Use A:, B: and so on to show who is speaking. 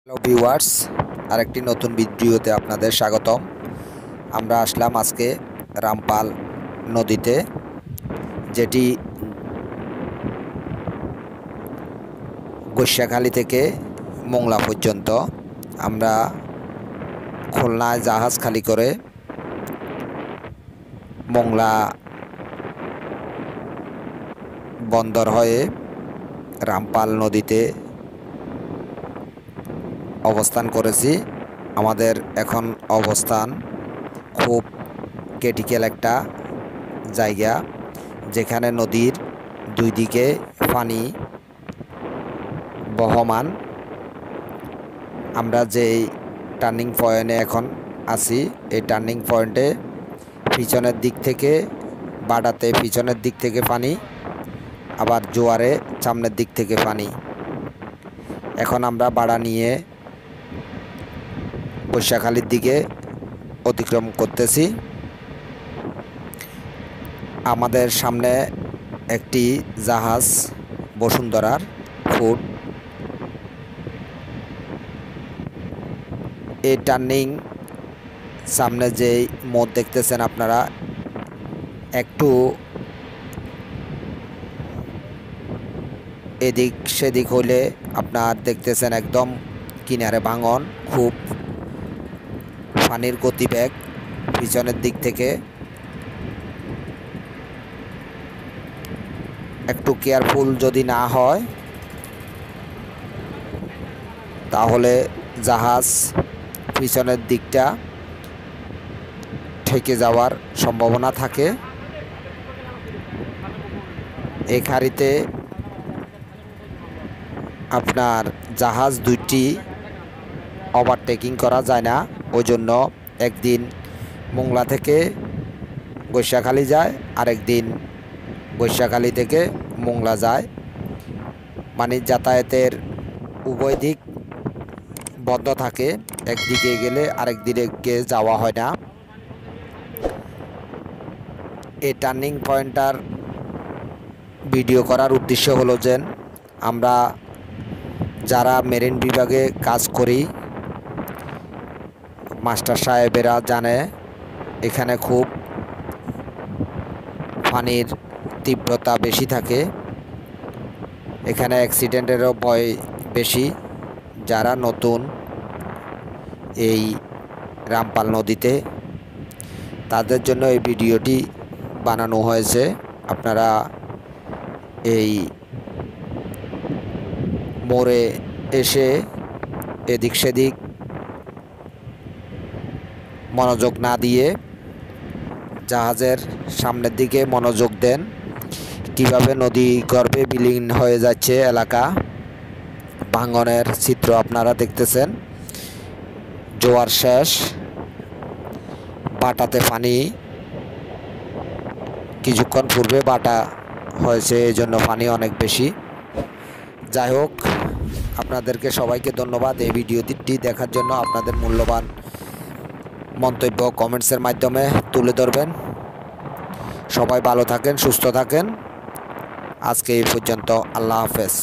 A: Hello viewers, আরেকটি নতুন ভিডিওতে আপনাদের স্বাগতম। আমরা আসলাম আজকে রামপাল নদীতে, যেটি গোসাইখালী থেকে মোংলা পর্যন্ত। আমরা খুলনায় জাহাজ খালি করে মোংলা বন্দর হয়ে রামপাল নদীতে অবস্থান করেছি। আমাদের এখন অবস্থান খুব ক্রিটিক্যাল একটা জায়গা, যেখানে নদীর দুই দিকে পানি বহমান। আমরা যেই টার্নিং পয়েন্টে এখন আছি, এই টার্নিং পয়েন্টে পিছনের দিক থেকে বাডাতে পিছনের দিক থেকে পানি, আবার জোয়ারে সামনের দিক থেকে পানি। এখন আমরা বাড়া নিয়ে গোসাইখালীর দিকে অতিক্রম করতেছি। আমাদের সামনে একটি জাহাজ বসুন্ধরার ফুড। এই টার্নিং সামনে যেই মোড় দেখতেছেন আপনারা, একটু এদিক সেদিক হইলে আপনার দেখতেছেন একদম কিনারে ভাঙন, খুব পানির গতিবেগ পিছনের দিক থেকে। একটু কেয়ারফুল যদি না হয় তাহলে জাহাজ পিছনের দিকটা ঠেকে যাওয়ার সম্ভাবনা থাকে। এই খাড়িতে আপনার জাহাজ দুইটি ওভারটেকিং করা যায় না, ওই জন্য একদিন মোংলা থেকে গোসাইখালী যায়, আরেকদিন গোসাইখালী থেকে মোংলা যায়। মানে যাতায়াতের উভয় দিক বন্ধ থাকে, একদিকে গেলে আরেক দিকে যাওয়া হয় না। এই টার্নিং পয়েন্টটার ভিডিও করার উদ্দেশ্য হলো যে আমরা যারা মেরিন বিভাগে কাজ করি, মাস্টার সাহেবেরা জানে এখানে খুব পানির তীব্রতা বেশি থাকে, এখানে অ্যাক্সিডেন্টেরও ভয় বেশি। যারা নতুন এই রামপাল নদীতে, তাদের জন্য এই ভিডিওটি বানানো হয়েছে। আপনারা এই মোড়ে এসে এদিক সেদিক মনোযোগ না দিয়ে জাহাজের সামনের দিকে মনোযোগ দেন। কিভাবে নদী গর্ভে বিলীন হয়ে যাচ্ছে এলাকা, ভাঙনের চিত্র আপনারা দেখতেছেন। জোয়ার শেষ, বাটাতে পানি কিছুক্ষণ পূর্বে বাটা হয়েছে, এই জন্য পানি অনেক বেশি। যাই হোক, আপনাদেরকে সবাইকে ধন্যবাদ এই ভিডিওটি দেখার জন্য। আপনাদের মূল্যবান মন্তব্য কমেন্টসের মাধ্যমে তুলে ধরবেন। সবাই ভালো থাকেন, সুস্থ থাকেন। আজকে এই পর্যন্ত। আল্লাহ হাফেজ।